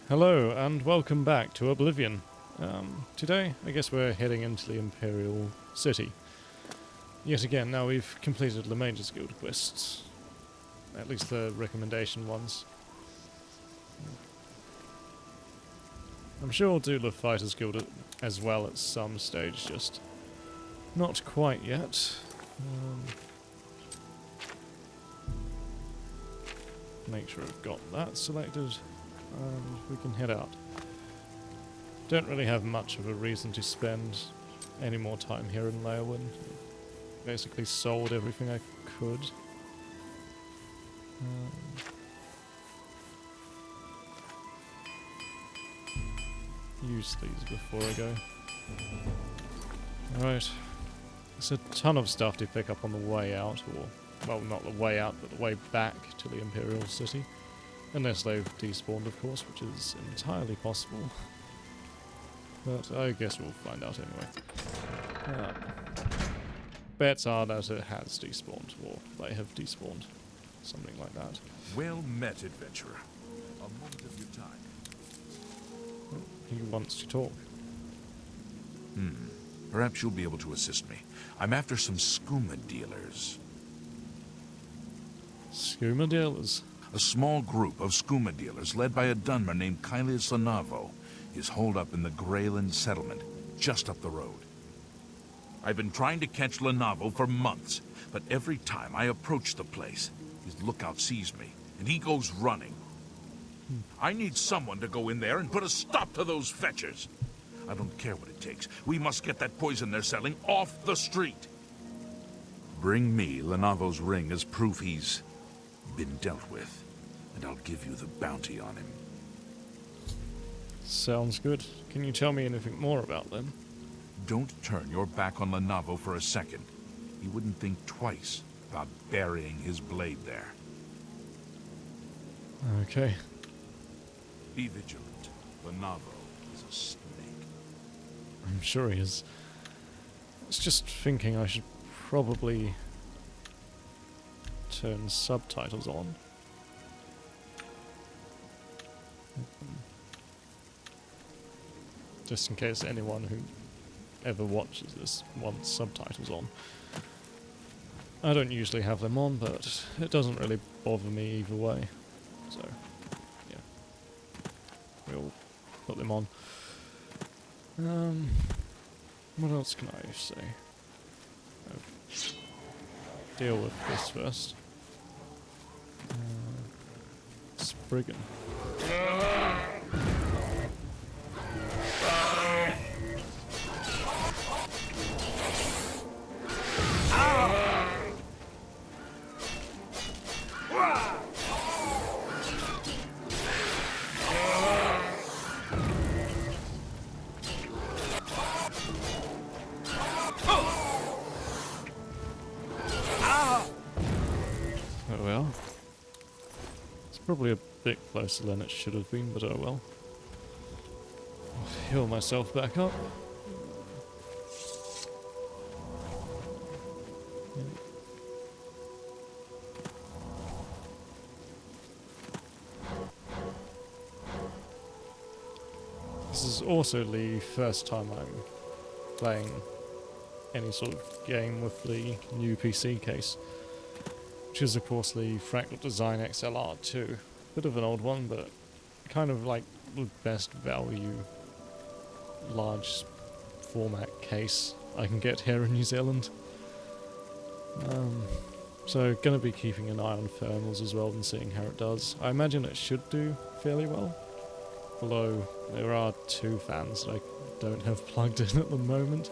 Hello and welcome back to Oblivion. Today, I guess we're heading into the Imperial City. Yet again, now we've completed the Mages Guild quests. At least the recommendation ones. I'm sure we'll do the Fighters Guild as well at some stage, just not quite yet. Make sure I've got that selected. And we can head out. Don't really have much of a reason to spend any more time here in Leowin. Basically sold everything I could. Use these before I go. Alright. There's a ton of stuff to pick up on the way out, or, well, not the way out, but the way back to the Imperial City. Unless they've despawned, of course, which is entirely possible. But I guess we'll find out anyway. Bets are that it has despawned, or they have despawned. Something like that. Well met, adventurer. A moment of your time. He wants to talk. Perhaps you'll be able to assist me. I'm after some skooma dealers. Skooma dealers? A small group of skooma dealers led by a Dunmer named Kylius Lanavo is holed up in the Greyland settlement, just up the road. I've been trying to catch Lanavo for months, but every time I approach the place, his lookout sees me, and he goes running. I need someone to go in there and put a stop to those fetchers. I don't care what it takes. We must get that poison they're selling off the street. Bring me Lanavo's ring as proof he's been dealt with, and I'll give you the bounty on him. Sounds good. Can you tell me anything more about them? Don't turn your back on Lanavo for a second. He wouldn't think twice about burying his blade there. Okay. Be vigilant. Lanavo is a snake. I'm sure he is. I was just thinking I should probably turn subtitles on. Just in case anyone who ever watches this wants subtitles on. I don't usually have them on, but it doesn't really bother me either way. So, yeah. We'll put them on. What else can I say? Deal with this first. Spriggan. Oh well. It's probably a bit closer than it should have been, but oh well. I'll heal myself back up. This is also the first time I'm playing any sort of game with the new PC case, which is of course the Fractal Design XLR2. Bit of an old one, but kind of like the best value large format case I can get here in New Zealand. So gonna be keeping an eye on thermals as well and seeing how it does. I imagine it should do fairly well, although there are two fans that I don't have plugged in at the moment.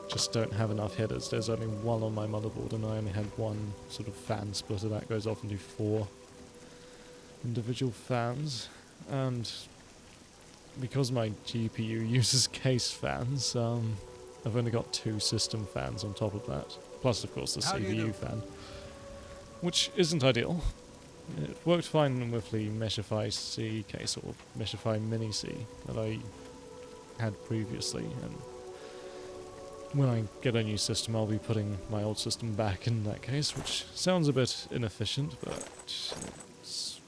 Just don't have enough headers. There's only one on my motherboard and I only had one sort of fan splitter that goes off into 4 individual fans. And because my GPU uses case fans, I've only got 2 system fans on top of that. Plus of course the CPU fan, which isn't ideal. It worked fine with the Meshify C case, or Meshify Mini C, that I had previously, and when I get a new system I'll be putting my old system back in that case, which sounds a bit inefficient, but it's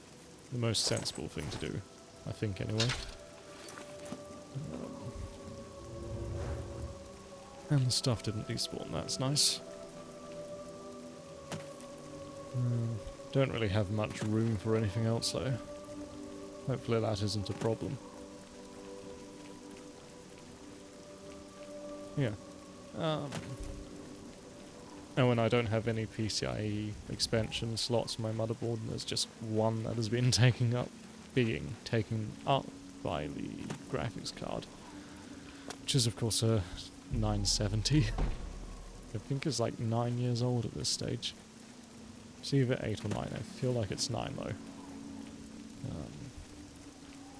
the most sensible thing to do. I think anyway. And the stuff didn't despawn, that's nice. Don't really have much room for anything else though. Hopefully that isn't a problem. Yeah. And when I don't have any PCIe expansion slots in my motherboard, and there's just one that has been taken up by the graphics card, which is of course a 970. I think it's like 9 years old at this stage. It's either 8 or 9. I feel like it's 9 though.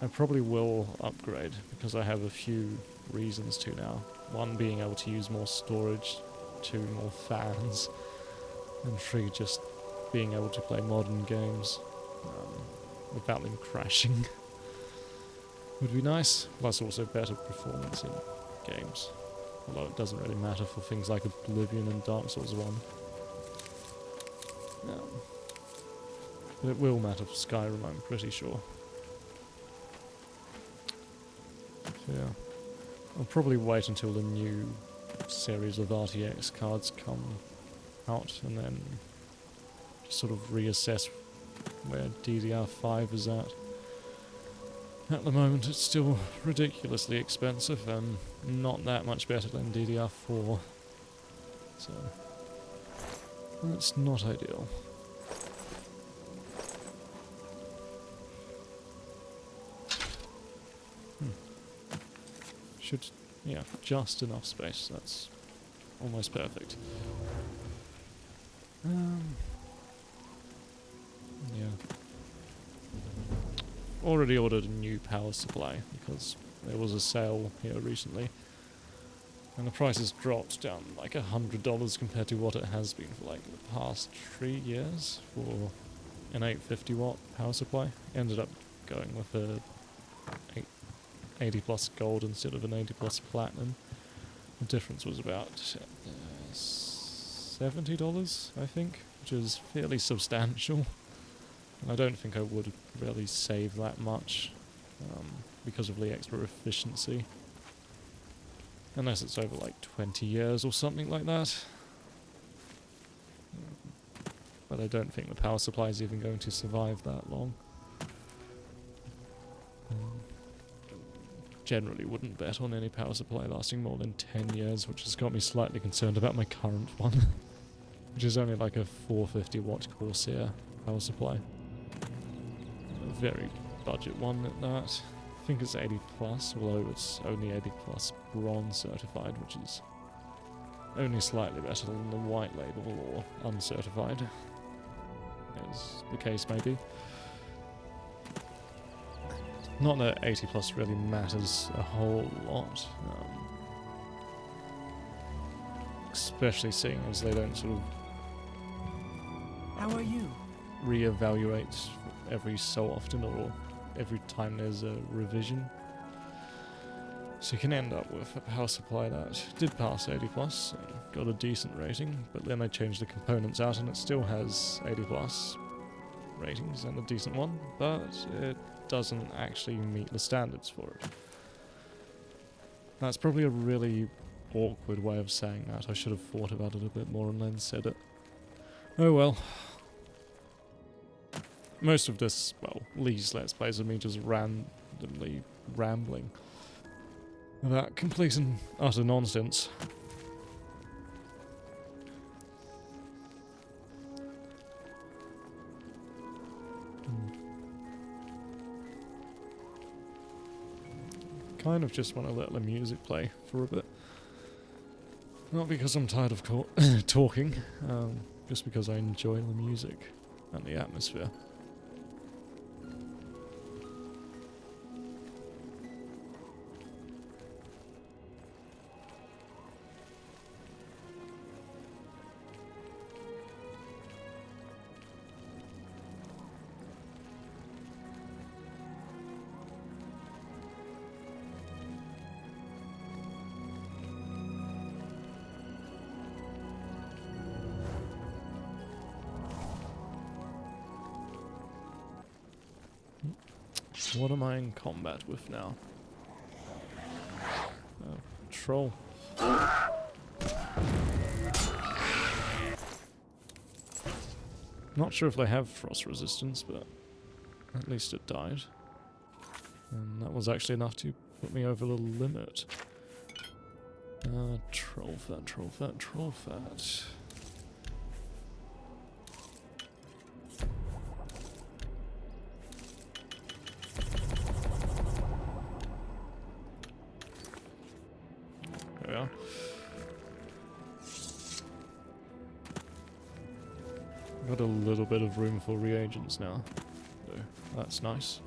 I probably will upgrade because I have a few reasons to now. One being able to use more storage, 2 more fans, and 3 just being able to play modern games without them crashing. Would be nice. Plus also better performance in games. Although it doesn't really matter for things like Oblivion and Dark Souls 1. But it will matter for Skyrim, I'm pretty sure. So yeah. I'll probably wait until the new series of RTX cards come out and then just sort of reassess where DDR5 is at. At the moment it's still ridiculously expensive and not that much better than DDR4. So that's not ideal. Should, yeah, just enough space, that's almost perfect. Yeah. Already ordered a new power supply because there was a sale here recently and the price has dropped down like $100 compared to what it has been for like the past 3 years for an 850 watt power supply. Ended up going with a 80 plus gold instead of an 80 plus platinum. The difference was about $70, I think, which is fairly substantial. And I don't think I would really save that much because of the extra efficiency. Unless it's over like 20 years or something like that. But I don't think the power supply is even going to survive that long. Generally wouldn't bet on any power supply lasting more than 10 years, which has got me slightly concerned about my current one. Which is only like a 450 watt Corsair power supply. A very budget one at that. I think it's 80 plus, although it's only 80 plus bronze certified, which is only slightly better than the white label or uncertified, as the case may be. Not that 80 plus really matters a whole lot, especially seeing as they don't sort of How are you? reevaluate every so often or every time there's a revision. So you can end up with a power supply that did pass 80 plus, and got a decent rating, but then they changed the components out and it still has 80 plus ratings and a decent one, but it doesn't actually meet the standards for it. That's probably a really awkward way of saying that. I should have thought about it a bit more and then said it. Oh well. Most of this, well, these Let's Plays are me just randomly rambling about complete and utter nonsense. Kind of just want to let the music play for a bit. Not because I'm tired of talking, just because I enjoy the music and the atmosphere. What am I in combat with now? Troll. Not sure if they have frost resistance, but at least it died. And that was actually enough to put me over the limit. Troll fat, troll fat, troll fat. There we are. Got a little bit of room for reagents now, so that's nice.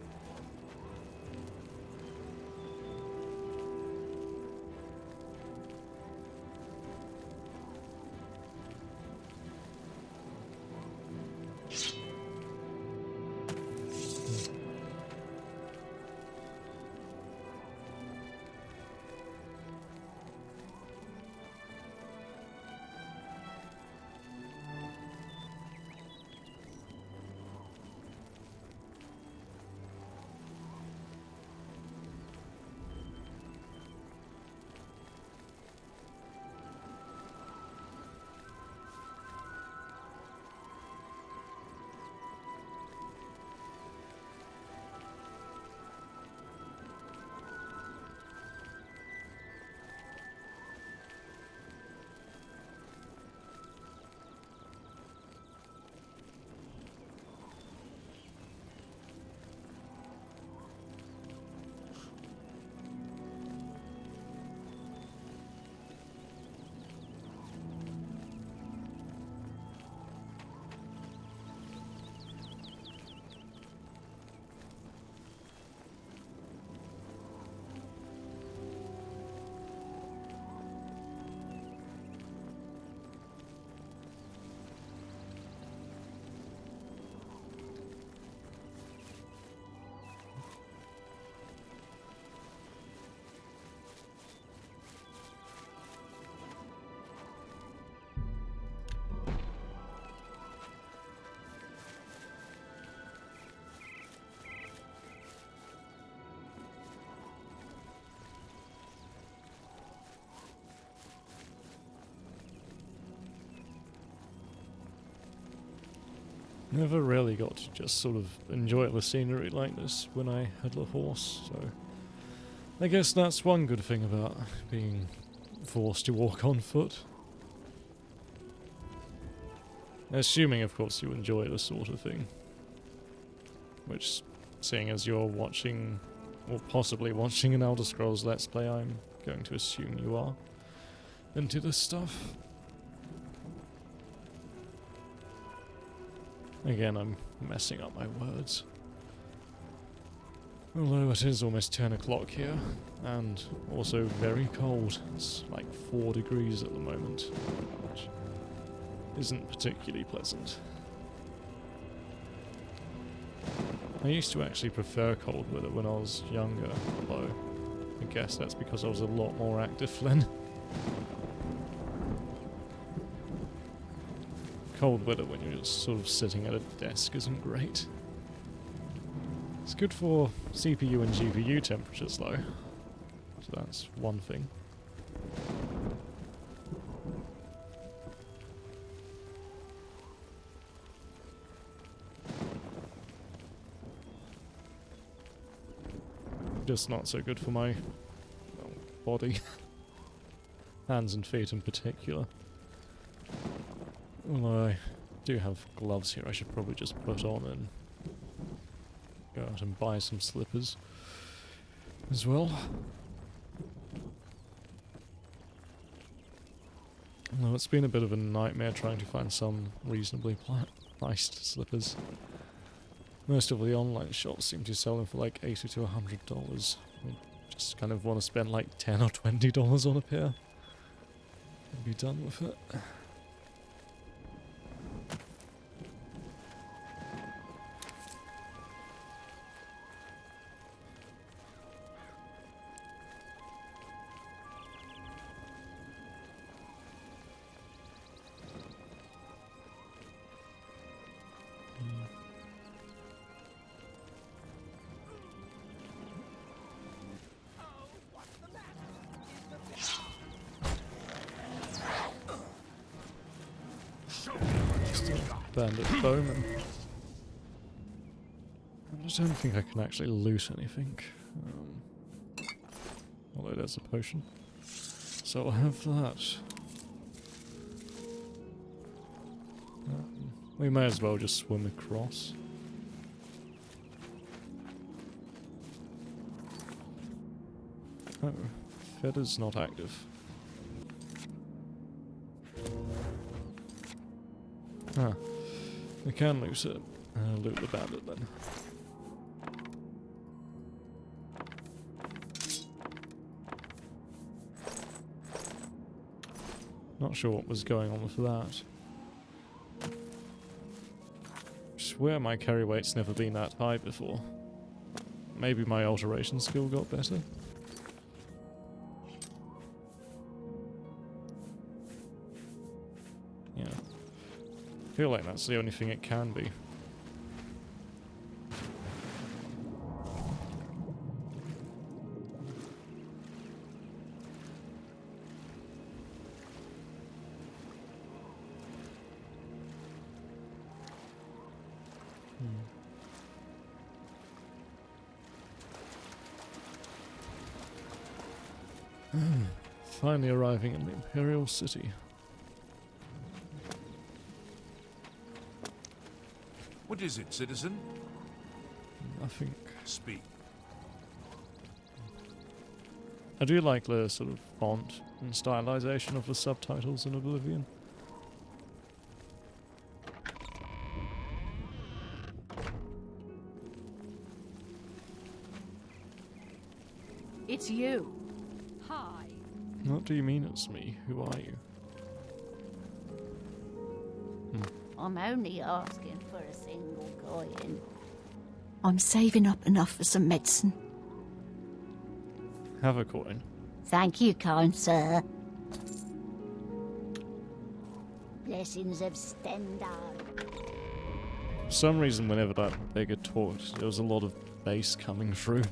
Never really got to just sort of enjoy the scenery like this when I had the horse, so I guess that's one good thing about being forced to walk on foot. Assuming, of course, you enjoy this sort of thing. Which, seeing as you're watching, or possibly watching an Elder Scrolls Let's Play, I'm going to assume you are into this stuff. Again, I'm messing up my words. Although it is almost 10 o'clock here, and also very cold. It's like 4 degrees at the moment, which isn't particularly pleasant. I used to actually prefer cold weather when I was younger, although I guess that's because I was a lot more active then. Cold weather when you're just sort of sitting at a desk isn't great. It's good for CPU and GPU temperatures though, so that's one thing. Just not so good for my body. Hands and feet in particular. Although I do have gloves here I should probably just put on and go out and buy some slippers as well. Although it's been a bit of a nightmare trying to find some reasonably priced slippers. Most of the online shops seem to sell them for like $80 to $100. I just kind of want to spend like $10 or $20 on a pair and be done with it. bandit bowman. I don't think I can actually loot anything. Although there's a potion. So I'll have that. We may as well just swim across. Oh, feather's not active. Ah, we can loot it. Loot the bandit then. Not sure what was going on with that. I swear my carry weight's never been that high before. Maybe my alteration skill got better. Yeah. I feel like that's the only thing it can be. Finally arriving in the Imperial City. What is it, citizen? Nothing. Speak. I do like the sort of font and stylization of the subtitles in Oblivion. It's you. Hi. What do you mean it's me? Who are you? I'm only asking for a single coin. I'm saving up enough for some medicine. Have a coin. Thank you, kind sir. Blessings of Stendhal. For some reason, whenever that beggar talked, there was a lot of bass coming through,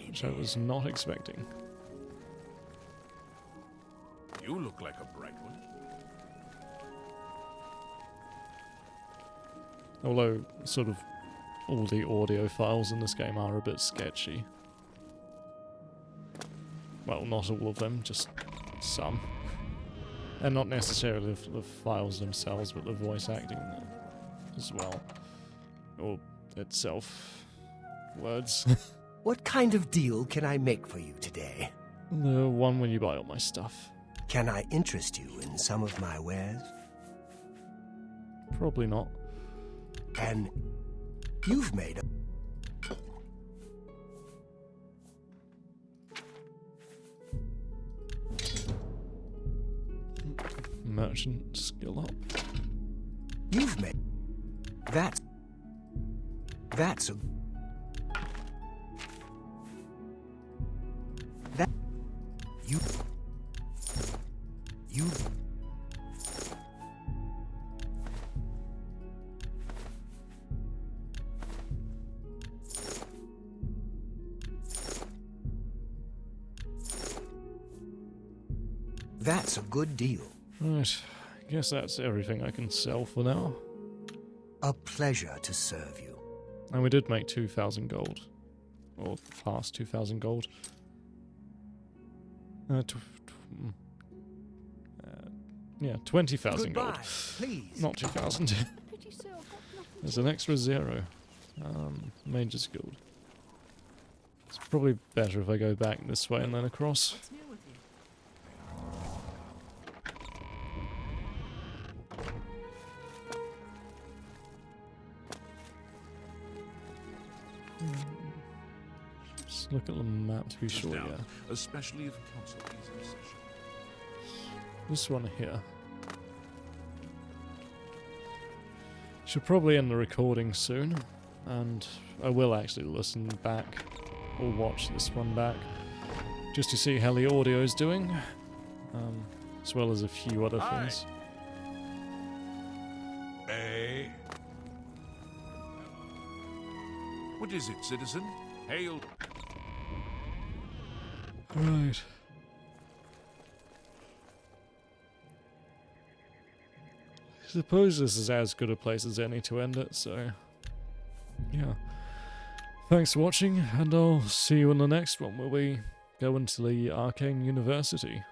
which I was not expecting. You look like a bright one. Although, sort of, all the audio files in this game are a bit sketchy. Well, not all of them, just some. And not necessarily the files themselves, but the voice acting as well. Or itself. Words. What kind of deal can I make for you today? The one when you buy all my stuff. Can I interest you in some of my wares? Probably not. And you've made a... Merchant skill up. You've made... That's a... That... You... That's a good deal. Right, I guess that's everything I can sell for now. A pleasure to serve you. And we did make 2,000 gold. Or past 2,000 gold. Yeah, 20,000 gold. Goodbye, please. Not 2,000. There's an extra 0. Mage's Guild. It's probably better if I go back this way and then across. What's new with you? Just look at the map to be sure, Now, yeah. especially if council is in session. This one here. Should probably end the recording soon, and I will actually listen back, or watch this one back, just to see how the audio is doing, as well as a few other Hi. things. Eh? What is it, citizen? Hail. Right. suppose this is as good a place as any to end it, so yeah. Thanks for watching, and I'll see you in the next one where we go into the Arcane University.